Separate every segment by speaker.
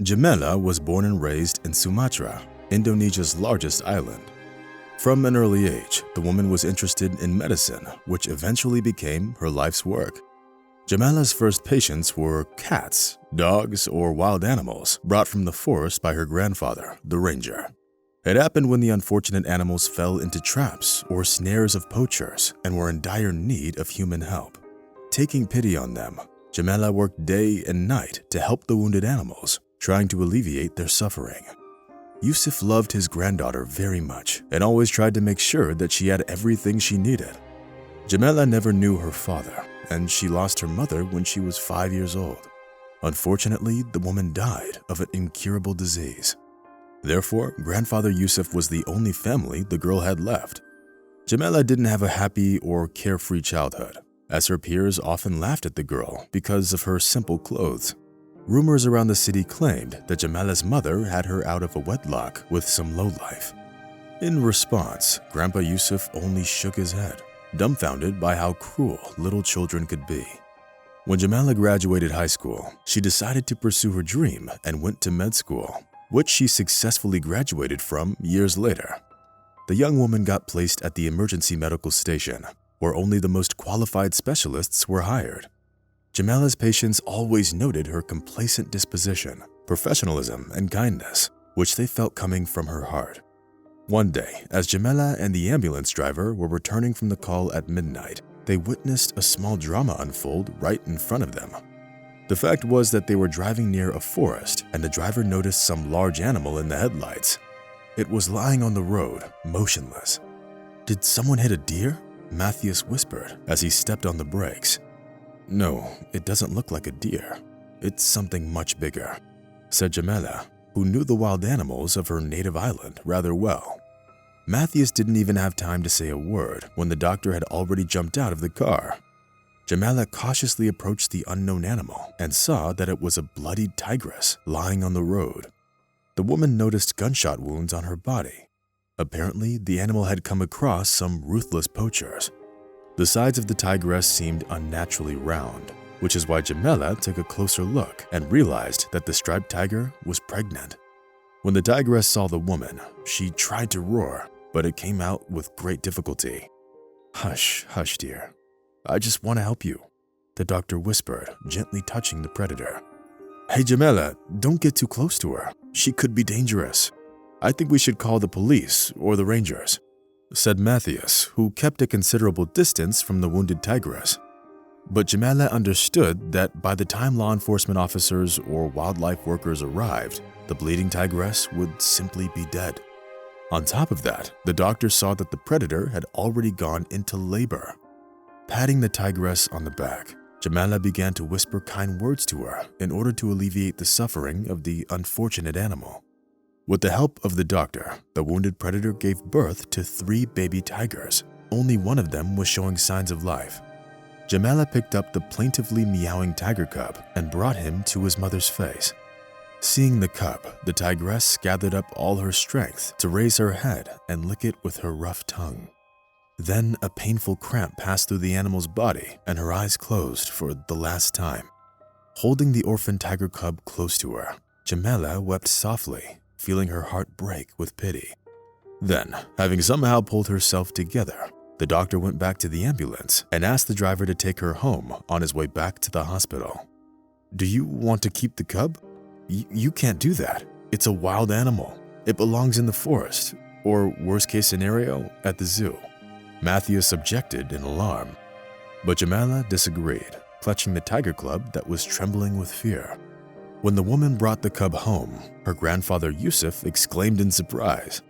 Speaker 1: Jamala was born and raised in Sumatra, Indonesia's largest island. From an early age, the woman was interested in medicine, which eventually became her life's work. Jamala's first patients were cats, dogs, or wild animals brought from the forest by her grandfather, the ranger. It happened when the unfortunate animals fell into traps or snares of poachers and were in dire need of human help. Taking pity on them, Jamala worked day and night to help the wounded animals, trying to alleviate their suffering. Yusuf loved his granddaughter very much and always tried to make sure that she had everything she needed. Jamala never knew her father, and she lost her mother when she was 5 years old. Unfortunately, the woman died of an incurable disease. Therefore, grandfather Yusuf was the only family the girl had left. Jamala didn't have a happy or carefree childhood, as her peers often laughed at the girl because of her simple clothes. Rumors around the city claimed that Jamala's mother had her out of a wedlock with some lowlife. In response, Grandpa Yusuf only shook his head, dumbfounded by how cruel little children could be. When Jamala graduated high school, she decided to pursue her dream and went to med school, which she successfully graduated from years later. The young woman got placed at the emergency medical station, where only the most qualified specialists were hired. Jamala's patients always noted her complacent disposition, professionalism, and kindness, which they felt coming from her heart. One day, as Jamala and the ambulance driver were returning from the call at midnight, they witnessed a small drama unfold right in front of them. The fact was that they were driving near a forest and the driver noticed some large animal in the headlights. It was lying on the road, motionless. "Did someone hit a deer?" Matthias whispered as he stepped on the brakes. "No, it doesn't look like a deer. It's something much bigger," said Jamala, who knew the wild animals of her native island rather well. Matthias didn't even have time to say a word when the doctor had already jumped out of the car. Jamala cautiously approached the unknown animal and saw that it was a bloodied tigress lying on the road. The woman noticed gunshot wounds on her body. Apparently, the animal had come across some ruthless poachers. The sides of the tigress seemed unnaturally round, which is why Jamala took a closer look and realized that the striped tiger was pregnant. When the tigress saw the woman, she tried to roar, but it came out with great difficulty. "Hush, hush, dear. I just want to help you," the doctor whispered, gently touching the predator. "Hey, Jamala, don't get too close to her. She could be dangerous. I think we should call the police or the rangers," said Matthias, who kept a considerable distance from the wounded tigress. But Jamala understood that by the time law enforcement officers or wildlife workers arrived, the bleeding tigress would simply be dead. On top of that, the doctor saw that the predator had already gone into labor. Patting the tigress on the back, Jamala began to whisper kind words to her in order to alleviate the suffering of the unfortunate animal. With the help of the doctor, the wounded predator gave birth to 3 baby tigers. Only one of them was showing signs of life. Jamala picked up the plaintively meowing tiger cub and brought him to his mother's face. Seeing the cub, the tigress gathered up all her strength to raise her head and lick it with her rough tongue. Then a painful cramp passed through the animal's body and her eyes closed for the last time. Holding the orphan tiger cub close to her, Jamala wept softly, feeling her heart break with pity. Then, having somehow pulled herself together, the doctor went back to the ambulance and asked the driver to take her home on his way back to the hospital. "Do you want to keep the cub? You can't do that. It's a wild animal. It belongs in the forest, or worst case scenario, at the zoo." Matthias objected in alarm, but Jamala disagreed, clutching the tiger cub that was trembling with fear. When the woman brought the cub home, her grandfather Yusuf exclaimed in surprise,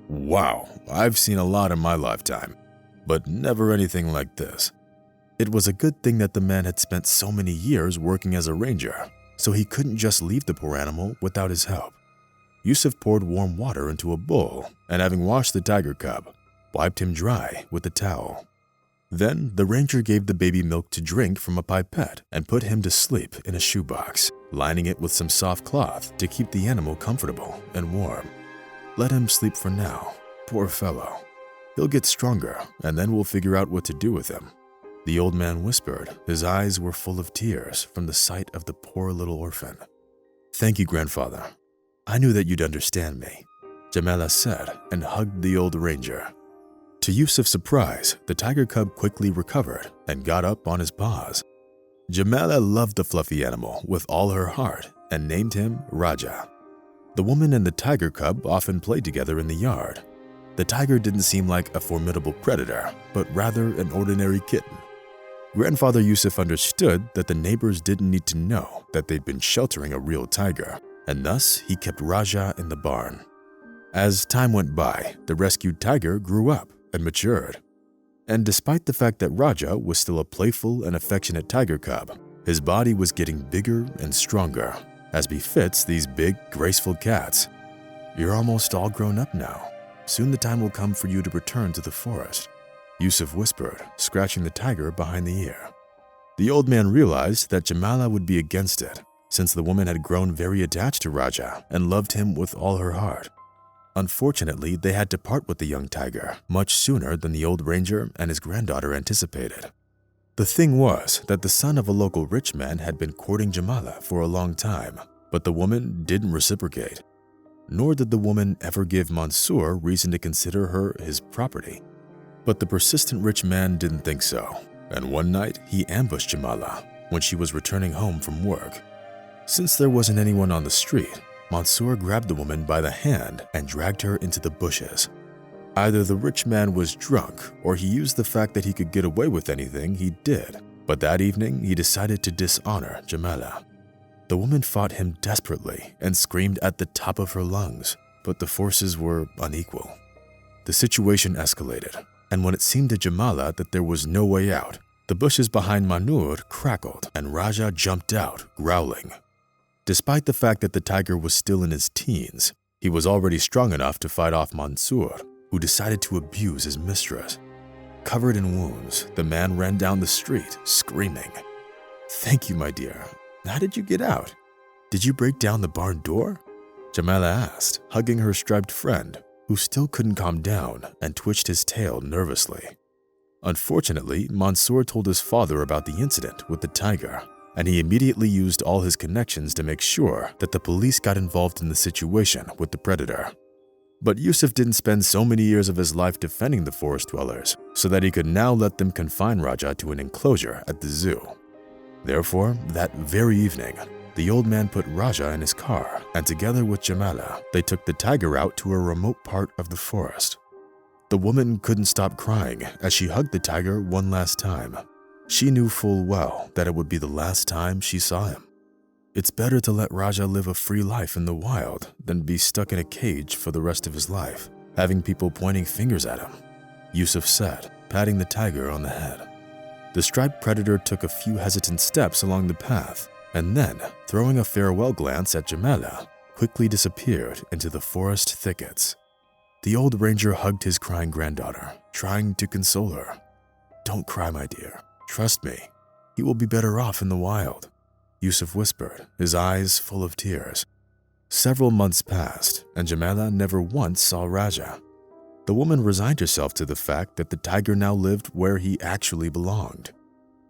Speaker 1: "Wow, I've seen a lot in my lifetime, but never anything like this." It was a good thing that the man had spent so many years working as a ranger, so he couldn't just leave the poor animal without his help. Yusuf poured warm water into a bowl and, having washed the tiger cub, wiped him dry with a towel. Then the ranger gave the baby milk to drink from a pipette and put him to sleep in a shoebox, lining it with some soft cloth to keep the animal comfortable and warm. "Let him sleep for now, poor fellow. He'll get stronger and then we'll figure out what to do with him," the old man whispered. His eyes were full of tears from the sight of the poor little orphan. "Thank you, grandfather. I knew that you'd understand me," Jamala said and hugged the old ranger. To Yusuf's surprise, the tiger cub quickly recovered and got up on his paws. Jamala loved the fluffy animal with all her heart and named him Raja. The woman and the tiger cub often played together in the yard. The tiger didn't seem like a formidable predator, but rather an ordinary kitten. Grandfather Yusuf understood that the neighbors didn't need to know that they'd been sheltering a real tiger, and thus he kept Raja in the barn. As time went by, the rescued tiger grew up and matured. And despite the fact that Raja was still a playful and affectionate tiger cub, his body was getting bigger and stronger, as befits these big, graceful cats. "You're almost all grown up now. Soon the time will come for you to return to the forest," Yusuf whispered, scratching the tiger behind the ear. The old man realized that Jamala would be against it, since the woman had grown very attached to Raja and loved him with all her heart. Unfortunately, they had to part with the young tiger much sooner than the old ranger and his granddaughter anticipated. The thing was that the son of a local rich man had been courting Jamala for a long time, but the woman didn't reciprocate. Nor did the woman ever give Mansour reason to consider her his property. But the persistent rich man didn't think so, and one night he ambushed Jamala when she was returning home from work. Since there wasn't anyone on the street, Mansour grabbed the woman by the hand and dragged her into the bushes. Either the rich man was drunk or he used the fact that he could get away with anything he did, but that evening he decided to dishonor Jamala. The woman fought him desperately and screamed at the top of her lungs, but the forces were unequal. The situation escalated, and when it seemed to Jamala that there was no way out, the bushes behind Manur crackled and Raja jumped out, growling. Despite the fact that the tiger was still in his teens, he was already strong enough to fight off Mansour, who decided to abuse his mistress. Covered in wounds, the man ran down the street, screaming, "Thank you, my dear. How did you get out? Did you break down the barn door?" Jamala asked, hugging her striped friend, who still couldn't calm down and twitched his tail nervously. Unfortunately, Mansour told his father about the incident with the tiger, and he immediately used all his connections to make sure that the police got involved in the situation with the predator. But Yusuf didn't spend so many years of his life defending the forest dwellers, so that he could now let them confine Raja to an enclosure at the zoo. Therefore, that very evening, the old man put Raja in his car, and together with Jamala, they took the tiger out to a remote part of the forest. The woman couldn't stop crying as she hugged the tiger one last time. She knew full well that it would be the last time she saw him. It's better to let Raja live a free life in the wild than be stuck in a cage for the rest of his life, having people pointing fingers at him, Yusuf said, patting the tiger on the head. The striped predator took a few hesitant steps along the path, and then, throwing a farewell glance at Jamala, quickly disappeared into the forest thickets. The old ranger hugged his crying granddaughter, trying to console her. "Don't cry, my dear. Trust me, he will be better off in the wild," Yusuf whispered, his eyes full of tears. Several months passed, and Jamala never once saw Raja. The woman resigned herself to the fact that the tiger now lived where he actually belonged.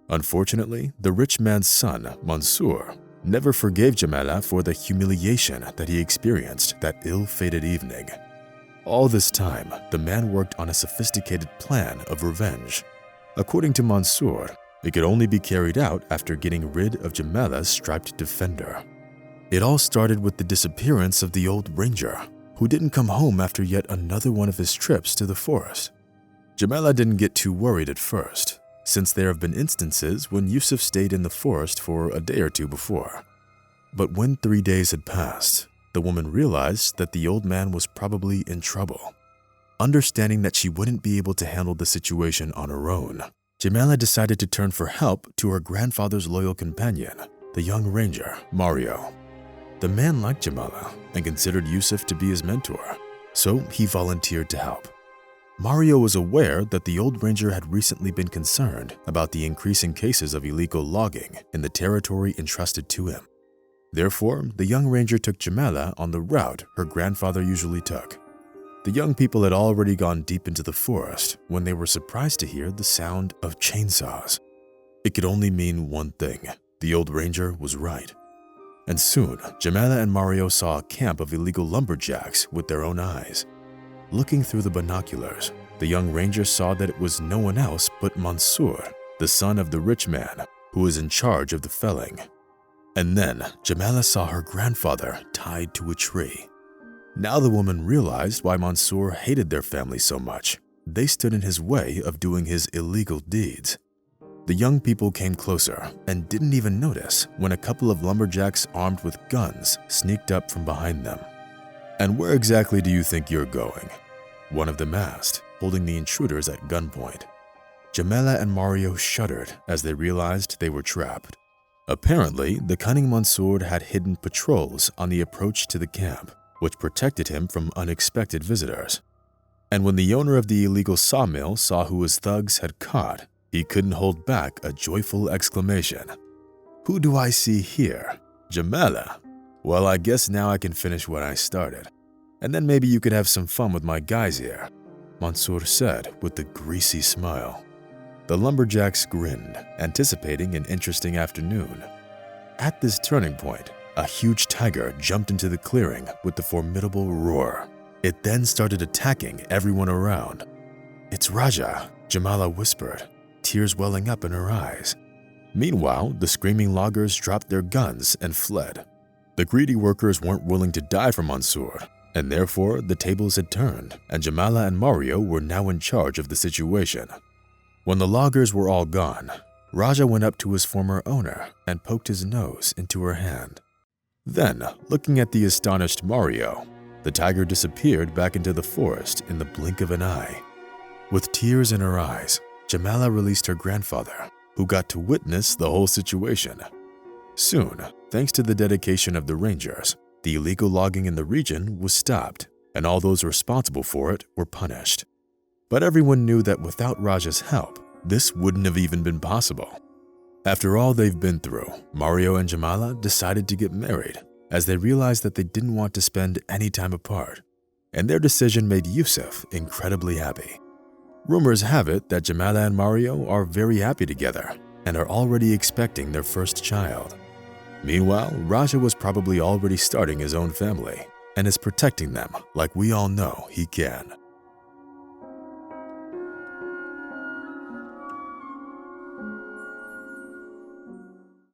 Speaker 1: Unfortunately, the rich man's son, Mansour, never forgave Jamala for the humiliation that he experienced that ill-fated evening. All this time, the man worked on a sophisticated plan of revenge. According to Mansour, it could only be carried out after getting rid of Jamala's striped defender. It all started with the disappearance of the old ranger, who didn't come home after yet another one of his trips to the forest. Jamala didn't get too worried at first, since there have been instances when Yusuf stayed in the forest for a day or two before. But when 3 days had passed, the woman realized that the old man was probably in trouble. Understanding that she wouldn't be able to handle the situation on her own, Jamala decided to turn for help to her grandfather's loyal companion, the young ranger, Mario. The man liked Jamala and considered Yusuf to be his mentor, so he volunteered to help. Mario was aware that the old ranger had recently been concerned about the increasing cases of illegal logging in the territory entrusted to him. Therefore, the young ranger took Jamala on the route her grandfather usually took. The young people had already gone deep into the forest when they were surprised to hear the sound of chainsaws. It could only mean one thing: the old ranger was right. And soon, Jamala and Mario saw a camp of illegal lumberjacks with their own eyes. Looking through the binoculars, the young ranger saw that it was no one else but Mansour, the son of the rich man who was in charge of the felling. And then Jamala saw her grandfather tied to a tree. Now the woman realized why Mansour hated their family so much. They stood in his way of doing his illegal deeds. The young people came closer and didn't even notice when a couple of lumberjacks armed with guns sneaked up from behind them. "And where exactly do you think you're going?" one of them asked, holding the intruders at gunpoint. Jamala and Mario shuddered as they realized they were trapped. Apparently, the cunning Mansour had hidden patrols on the approach to the camp, which protected him from unexpected visitors. And when the owner of the illegal sawmill saw who his thugs had caught, he couldn't hold back a joyful exclamation. "Who do I see here? Jamala? Well, I guess now I can finish what I started. And then maybe you could have some fun with my guys here," Mansour said with a greasy smile. The lumberjacks grinned, anticipating an interesting afternoon. At this turning point, a huge tiger jumped into the clearing with a formidable roar. It then started attacking everyone around. "It's Raja," Jamala whispered, tears welling up in her eyes. Meanwhile, the screaming loggers dropped their guns and fled. The greedy workers weren't willing to die for Mansour, and therefore the tables had turned, and Jamala and Mario were now in charge of the situation. When the loggers were all gone, Raja went up to his former owner and poked his nose into her hand. Then, looking at the astonished Mario, the tiger disappeared back into the forest in the blink of an eye. With tears in her eyes, Jamala released her grandfather, who got to witness the whole situation. Soon, thanks to the dedication of the rangers, the illegal logging in the region was stopped, and all those responsible for it were punished. But everyone knew that without Raja's help, this wouldn't have even been possible. After all they've been through, Mario and Jamala decided to get married, as they realized that they didn't want to spend any time apart, and their decision made Yusuf incredibly happy. Rumors have it that Jamala and Mario are very happy together and are already expecting their first child. Meanwhile, Raja was probably already starting his own family and is protecting them like we all know he can.